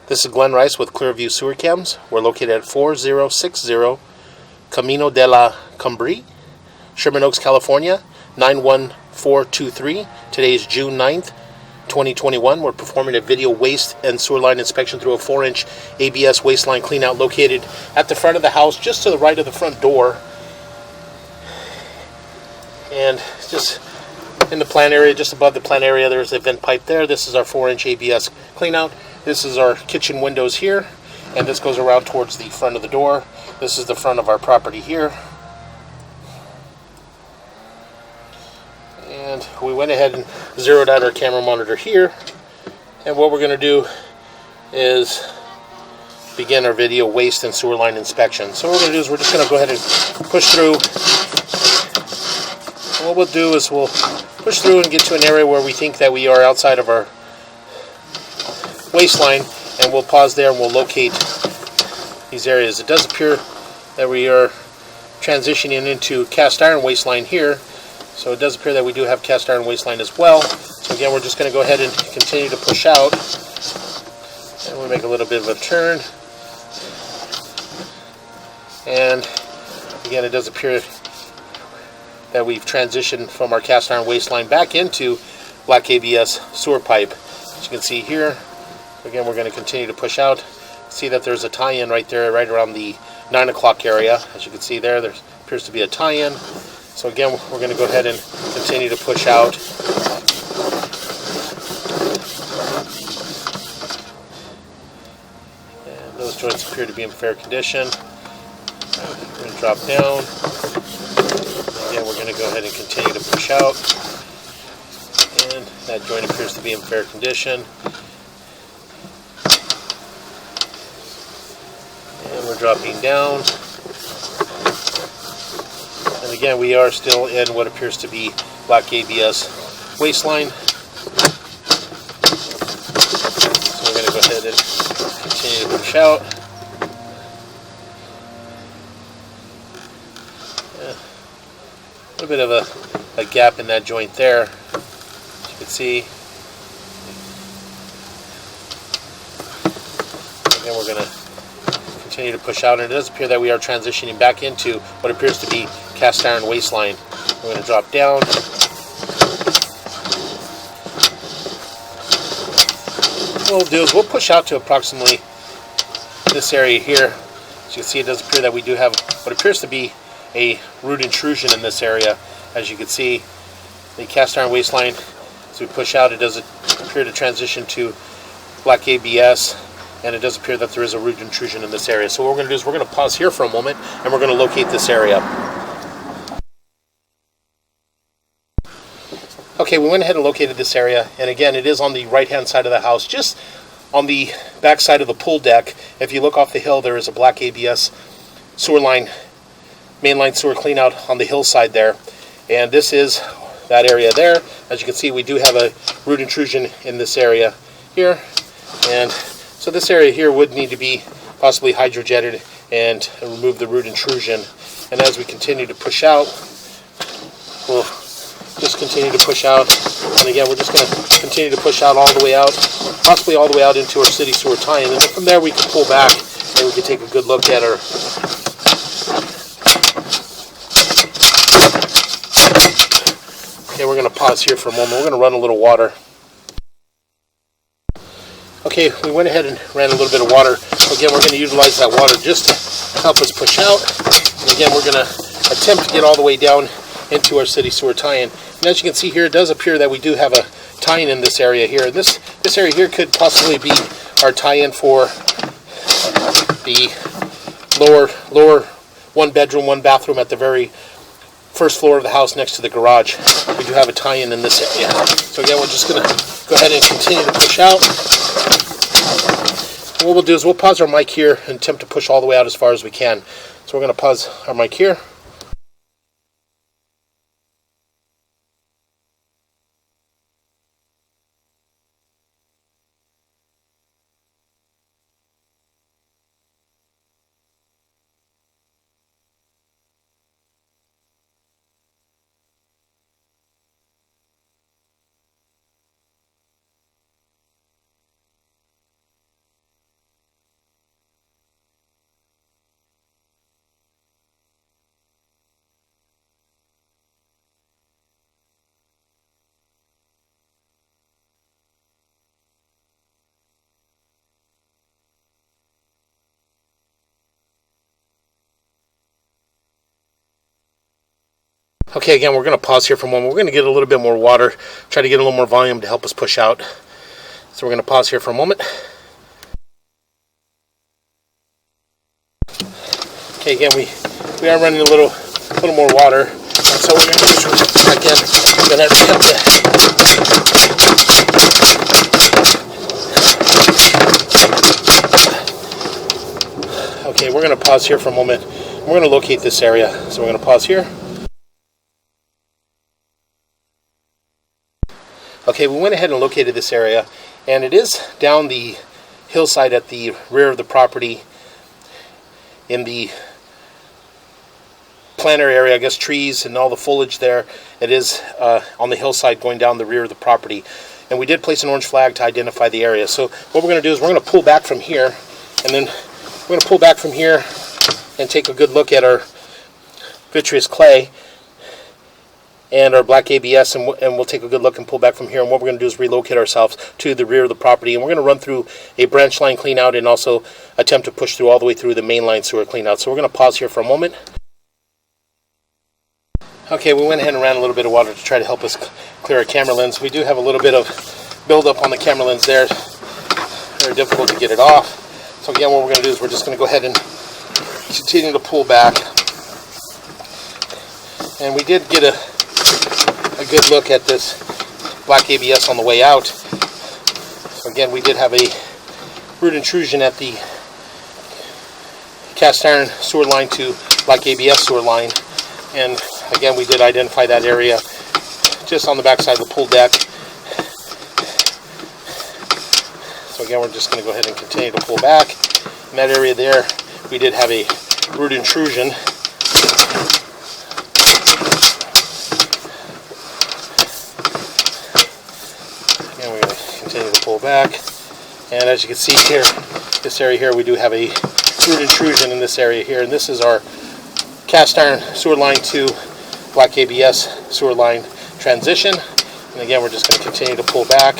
This is Glenn Rice with Clearview Sewer Cams. We're located at 4060 Camino de la Cumbre, Sherman Oaks, California, 91423. Today is June 9th, 2021. We're performing a video waste and sewer line inspection through a 4-inch ABS waste line cleanout located at the front of the house, just to the right of the front door. And just in the plant area, just above the plant area, there's a vent pipe there. This is our 4-inch ABS cleanout. This is our kitchen windows here, and this goes around towards the front of the door. This is the front of our property here. And we went ahead and zeroed out our camera monitor here. And what we're going to do is begin our video waste and sewer line inspection. So what we're going to do is we're just going to go ahead and push through. And what we'll do is we'll push through and get to an area where we think that we are outside of our waste line, and we'll pause there and we'll locate these areas. It does appear that we are transitioning into cast iron waste line here, so it does appear that we do have cast iron waste line as well. So again, we're just going to go ahead and continue to push out, and we'll make a little bit of a turn. And again, it does appear that we've transitioned from our cast iron waste line back into black ABS sewer pipe. As you can see here, again, we're going to continue to push out. See that there's a tie-in right there, right around the 9 o'clock area. As you can see there appears to be a tie-in. So again, we're going to go ahead and continue to push out. And those joints appear to be in fair condition. We're going to drop down. Again, we're going to go ahead and continue to push out. And that joint appears to be in fair condition. And we're dropping down. And again, we are still in what appears to be black ABS waste line. So we're going to go ahead and continue to push out. A little bit of a gap in that joint there, as you can see. Again, we're going to continue to push out, and it does appear that we are transitioning back into what appears to be cast iron waste line. We're going to drop down. What we'll do is we'll push out to approximately this area here. As you can see, it does appear that we do have what appears to be a root intrusion in this area. As you can see, the cast iron waste line, as we push out, it does appear to transition to black ABS, and it does appear that there is a root intrusion in this area. So what we're going to do is we're going to pause here for a moment, and we're going to locate this area. Okay, we went ahead and located this area, and again, it is on the right-hand side of the house, just on the back side of the pool deck. If you look off the hill, there is a black ABS sewer line, mainline sewer cleanout on the hillside there, and this is that area there. As you can see, we do have a root intrusion in this area here, and so this area here would need to be possibly hydrojetted and remove the root intrusion. And as we continue to push out, we'll just continue to push out, and again, we're just going to continue to push out all the way out, possibly all the way out into our city sewer tie-in, and then from there we can pull back and we can take a good look at our Okay, we're going to pause here for a moment. We're going to run a little water. Okay, we went ahead and ran a little bit of water. Again, we're going to utilize that water just to help us push out. And again, we're going to attempt to get all the way down into our city sewer tie-in. And as you can see here, it does appear that we do have a tie-in in this area here. This area here could possibly be our tie-in for the lower one bedroom, one bathroom at the very first floor of the house next to the garage. We do have a tie-in in this area. So again, we're just going to go ahead and continue to push out. And what we'll do is we'll pause our mic here and attempt to push all the way out as far as we can. So we're going to pause our mic here. Okay, again, we're going to pause here for a moment. We're going to get a little bit more water, try to get a little more volume to help us push out. So we're going to pause here for a moment. Okay, again, we are running a little more water. And so we're going to just back in. We're going to attempt to... Okay, we're going to pause here for a moment. We're going to locate this area. So we're going to pause here. Okay, we went ahead and located this area, and it is down the hillside at the rear of the property in the planter area, I guess trees and all the foliage there. It is on the hillside going down the rear of the property. And we did place an orange flag to identify the area. So what we're going to do is we're going to pull back from here, and then we're going to pull back from here and take a good look at our vitreous clay and our black ABS, and we'll take a good look and pull back from here. And what we're going to do is relocate ourselves to the rear of the property, and we're going to run through a branch line clean out and also attempt to push through all the way through the main line sewer clean out. So we're going to pause here for a moment. Okay, we went ahead and ran a little bit of water to try to help us clear our camera lens. We do have a little bit of buildup on the camera lens there. Very difficult to get it off. So again, what we're going to do is we're just going to go ahead and continue to pull back. And we did get a good look at this black ABS on the way out. So again, we did have a root intrusion at the cast iron sewer line to black ABS sewer line. And again, we did identify that area just on the back side of the pool deck. So again, we're just going to go ahead and continue to pull back. In that area there, we did have a root intrusion. Again, we're going to continue to pull back. And as you can see here, this area here, we do have a root intrusion in this area here. And this is our cast iron sewer line to black ABS sewer line transition. And again, we're just going to continue to pull back.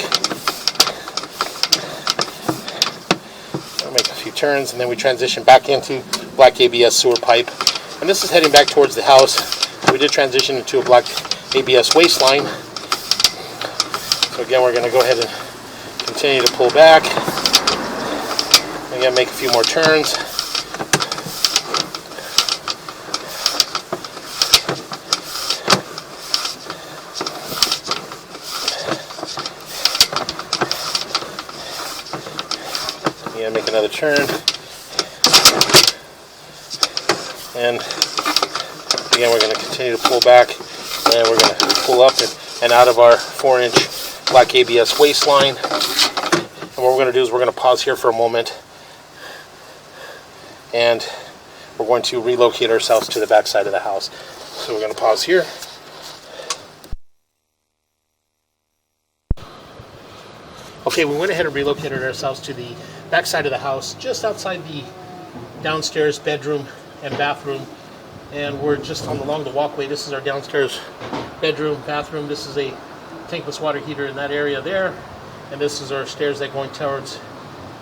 We'll make a few turns, and then we transition back into black ABS sewer pipe. And this is heading back towards the house. We did transition into a black ABS waste line. So again, we're going to go ahead and continue to pull back. Again, make a few more turns. Make another turn, and again we're going to continue to pull back, and we're going to pull up and out of our 4-inch black ABS waste line. And what we're going to do is we're going to pause here for a moment, and we're going to relocate ourselves to the back side of the house. So we're going to pause here. Okay, we went ahead and relocated ourselves to the back side of the house, just outside the downstairs bedroom and bathroom, and we're just along the walkway. This is our downstairs bedroom, bathroom. This is a tankless water heater in that area there, and this is our stairs that going towards,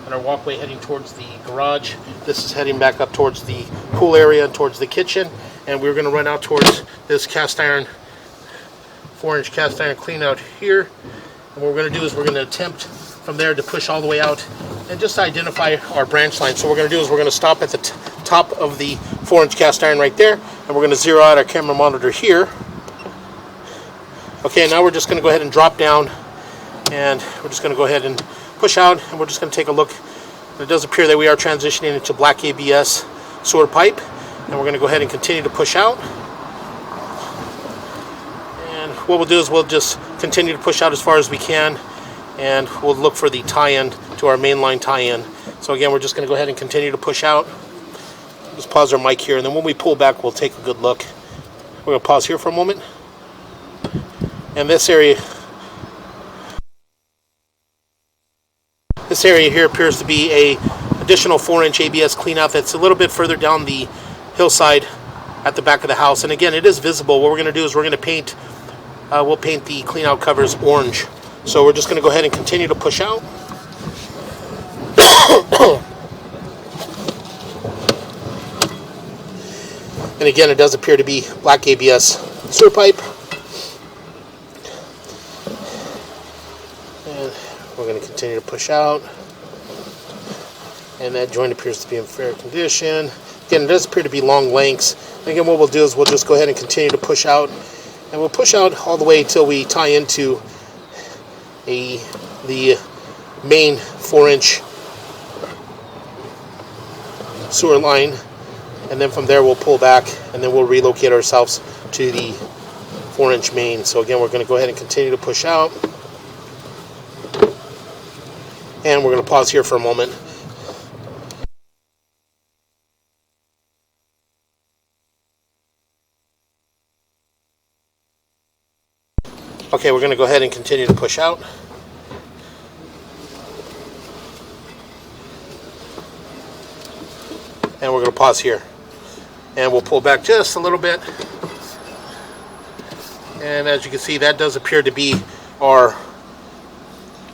and our walkway heading towards the garage. This is heading back up towards the pool area and towards the kitchen, and we're going to run out towards this cast iron, 4-inch cast iron clean out here. And what we're going to do is we're going to attempt from there to push all the way out and just identify our branch line. So what we're going to do is we're going to stop at the top of the 4-inch cast iron right there, and we're going to zero out our camera monitor here. Okay, now we're just going to go ahead and drop down, and we're just going to go ahead and push out, and we're just going to take a look. It does appear that we are transitioning into black ABS sewer pipe, and we're going to go ahead and continue to push out. And what we'll do is we'll just continue to push out as far as we can, and we'll look for the tie-in to our mainline tie-in. So again, we're just going to go ahead and continue to push out. Just pause our mic here, and then when we pull back, we'll take a good look. We're going to pause here for a moment. And this area here appears to be a additional 4-inch ABS cleanout that's a little bit further down the hillside at the back of the house. And again, it is visible. What we're going to do is we're going to paint, we'll paint the cleanout covers orange. So we're just going to go ahead and continue to push out. And again, it does appear to be black ABS sewer pipe. And we're going to continue to push out. And that joint appears to be in fair condition. Again, it does appear to be long lengths. And again, what we'll do is we'll just go ahead and continue to push out. And we'll push out all the way until we tie into the main 4-inch sewer line. And then from there we'll pull back and then we'll relocate ourselves to the 4-inch main. So again, we're going to go ahead and continue to push out. And we're going to pause here for a moment. Okay, we're going to go ahead and continue to push out. And we're going to pause here. And we'll pull back just a little bit. And as you can see, that does appear to be our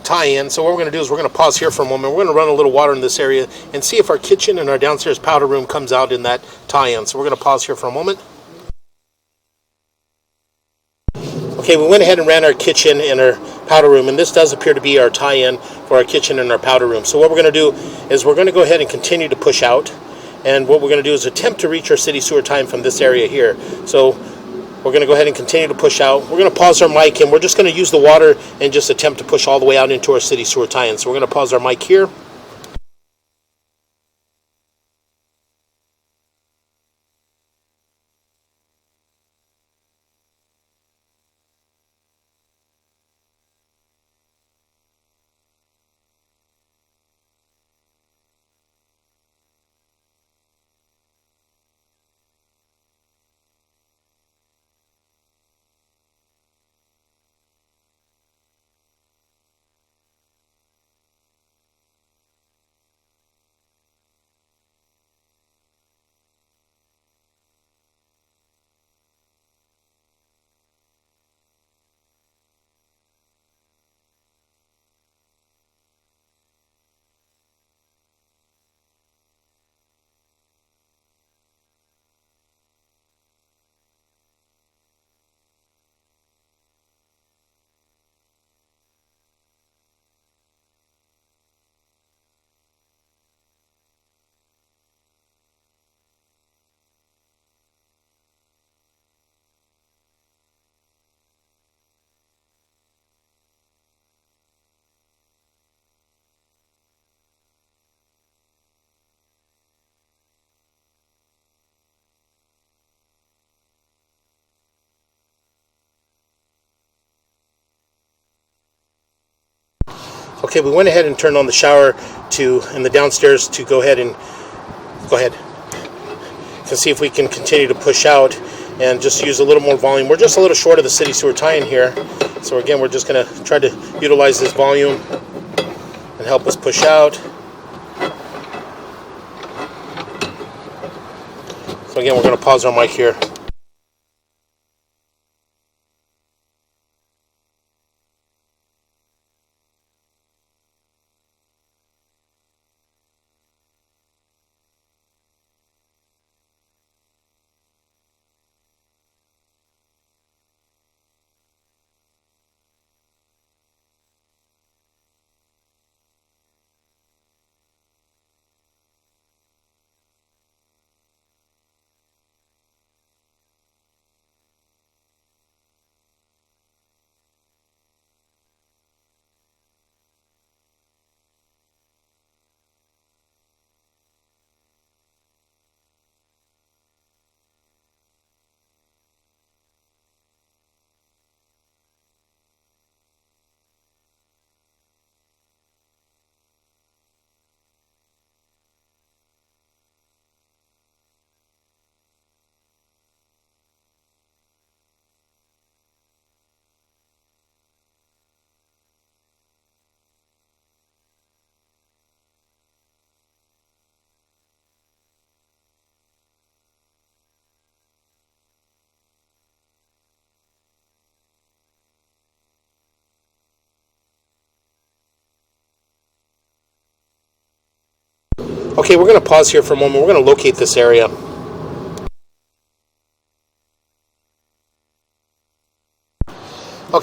tie-in. So what we're going to do is we're going to pause here for a moment. We're going to run a little water in this area and see if our kitchen and our downstairs powder room comes out in that tie-in. So we're going to pause here for a moment. Okay, we went ahead and ran our kitchen and our powder room, and this does appear to be our tie-in for our kitchen and our powder room. So what we're going to do is we're going to go ahead and continue to push out, and what we're going to do is attempt to reach our city sewer tie-in from this area here. So we're going to go ahead and continue to push out. We're going to pause our mic, and we're just going to use the water and just attempt to push all the way out into our city sewer tie-in. So we're going to pause our mic here. Okay, we went ahead and turned on the shower in the downstairs to go ahead. To see if we can continue to push out and just use a little more volume. We're just a little short of the city sewer tie-in here. So again, we're just going to try to utilize this volume and help us push out. So again, we're going to pause our mic here. Okay, we're going to pause here for a moment. We're going to locate this area.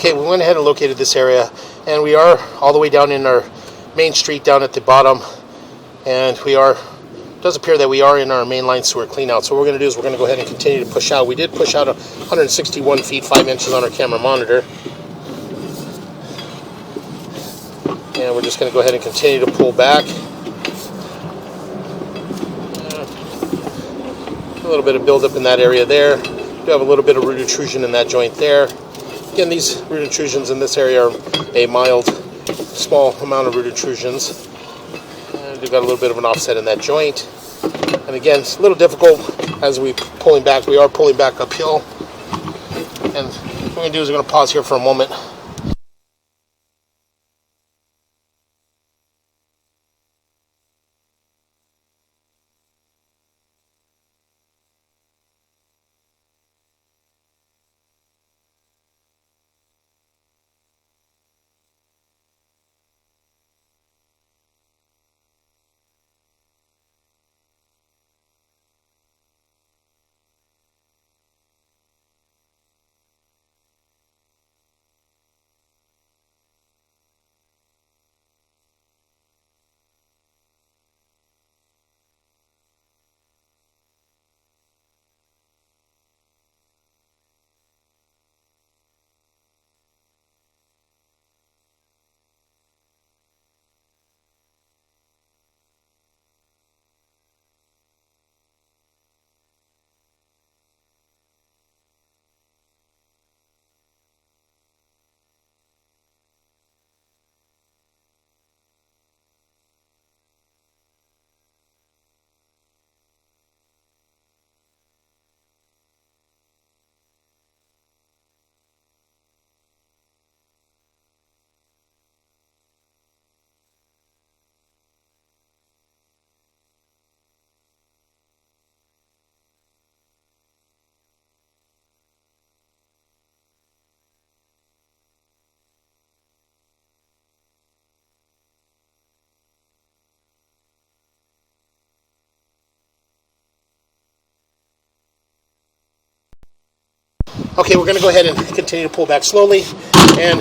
Okay, we went ahead and located this area, and we are all the way down in our main street down at the bottom, and it does appear that we are in our mainline sewer cleanout. So what we're going to do is we're going to go ahead and continue to push out. We did push out 161 feet 5 inches on our camera monitor, and we're just going to go ahead and continue to pull back. A little bit of buildup in that area there. We do have a little bit of root intrusion in that joint there. Again, these root intrusions in this area are a mild, small amount of root intrusions. And we've got a little bit of an offset in that joint. And again, it's a little difficult as we pulling back. We are pulling back uphill. And what we're going to do is we're going to pause here for a moment. Okay, we're going to go ahead and continue to pull back slowly, and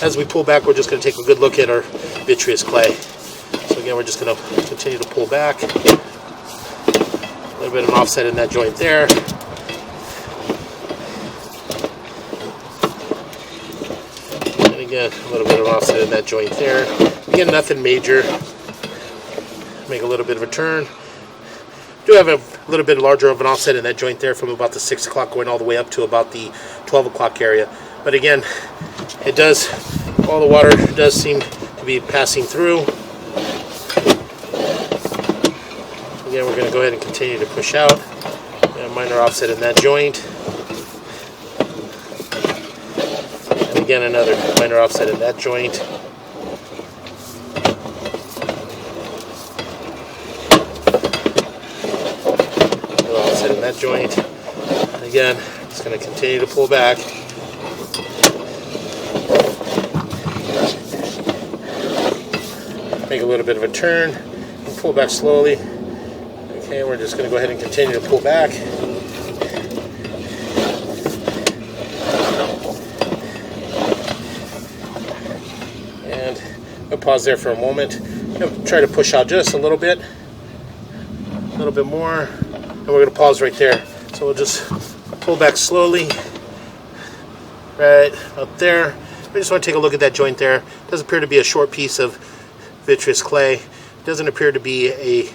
as we pull back, we're just going to take a good look at our vitreous clay. So again, we're just going to continue to pull back. A little bit of an offset in that joint there. And again, a little bit of an offset in that joint there. Again, nothing major. Make a little bit of a turn. Do have a little bit larger of an offset in that joint there from about the 6 o'clock going all the way up to about the 12 o'clock area. But again, all the water does seem to be passing through. Again, we're going to go ahead and continue to push out. A minor offset in that joint. And again, another minor offset in that joint. In that joint. And again, just going to continue to pull back. Make a little bit of a turn and pull back slowly. Okay, we're just going to go ahead and continue to pull back. And I'll pause there for a moment. I'll try to push out just a little bit more. And we're going to pause right there. So we'll just pull back slowly, right up there. We just want to take a look at that joint there. It does appear to be a short piece of vitreous clay. It doesn't appear to be a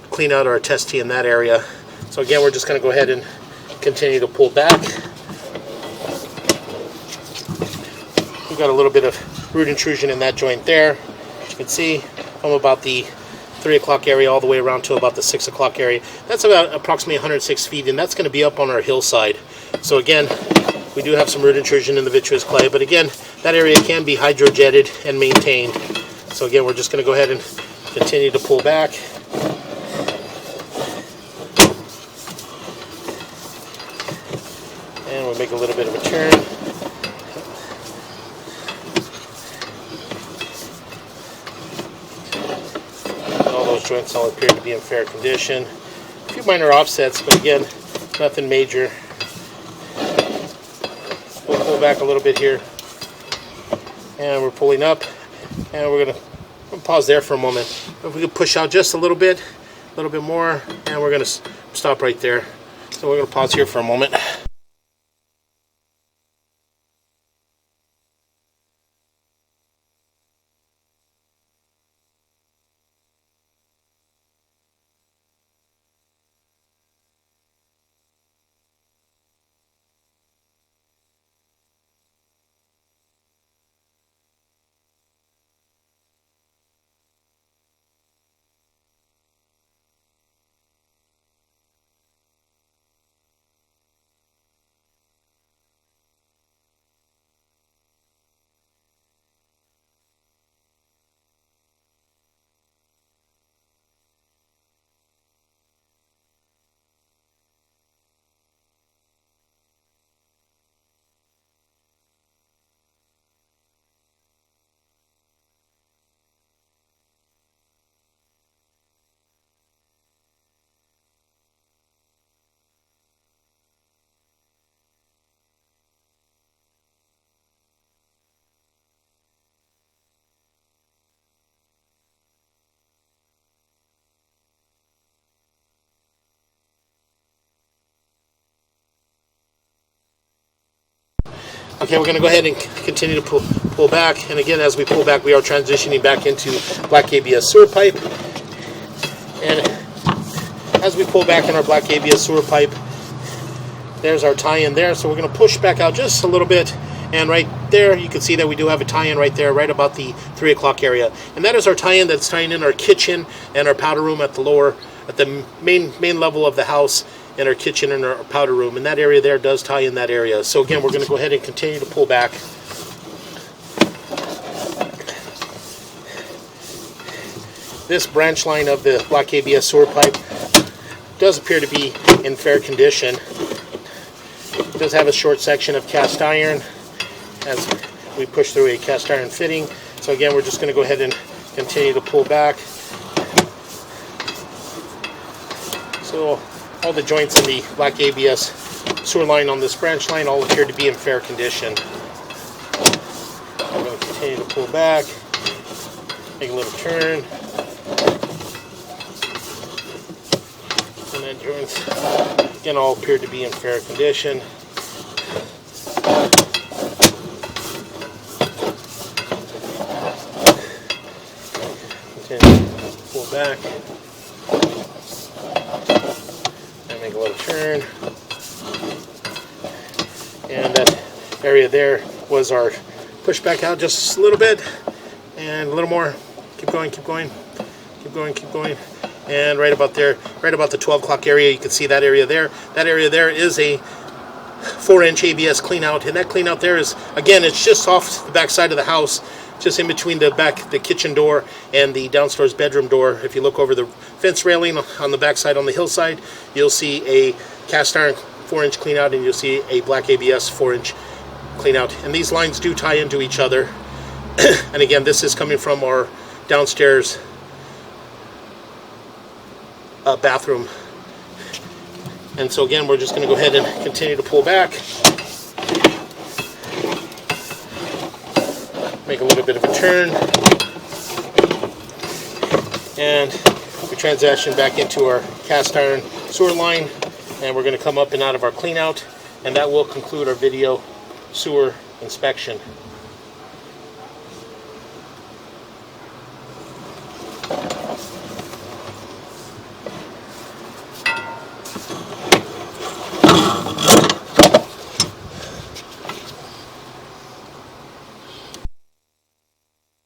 clean out or a test tee in that area. So again, we're just going to go ahead and continue to pull back. We've got a little bit of root intrusion in that joint there. As you can see, from about the 3 o'clock area all the way around to about the 6 o'clock area. That's about approximately 106 feet, and that's going to be up on our hillside. So again, we do have some root intrusion in the vitreous clay, but again, that area can be hydrojetted and maintained. So again, we're just going to go ahead and continue to pull back. And we'll make a little bit of a turn. Joints all appear to be in fair condition. A few minor offsets, but again, nothing major. We'll pull back a little bit here, and we're pulling up, and we're going to pause there for a moment. If we could push out just a little bit more, and we're going to stop right there. So we're going to pause here for a moment. Okay, we're going to go ahead and continue to pull back. And again, as we pull back, we are transitioning back into black ABS sewer pipe. And as we pull back in our black ABS sewer pipe, there's our tie-in there. So we're going to push back out just a little bit. And right there, you can see that we do have a tie-in right there, right about the 3 o'clock area. And that is our tie-in that's tying in our kitchen and our powder room at the main level of the house, in our kitchen and our powder room. And that area there does tie in that area. So again, we're going to go ahead and continue to pull back. This branch line of the black ABS sewer pipe does appear to be in fair condition. It does have a short section of cast iron as we push through a cast iron fitting. So again, we're just going to go ahead and continue to pull back. So all the joints in the black ABS sewer line on this branch line all appear to be in fair condition. I'm going to continue to pull back, make a little turn, and then joints again all appear to be in fair condition. Continue to pull back. Make a little turn, and that area there was our push back out just a little bit, and a little more. Keep going, keep going, keep going, keep going, and right about there, right about the 12 o'clock area, you can see that area there. That area there is a 4-inch ABS clean out, and that clean out there is, again, it's just off the back side of the house, just in between the kitchen door and the downstairs bedroom door. If you look over the fence railing on the back side on the hillside, you'll see a cast iron 4-inch clean out, and you'll see a black ABS 4-inch clean out. And these lines do tie into each other. And again, this is coming from our downstairs bathroom. And so again, we're just going to go ahead and continue to pull back. Make a little bit of a turn, and we transition back into our cast iron sewer line, and we're going to come up and out of our clean out, and that will conclude our video sewer inspection.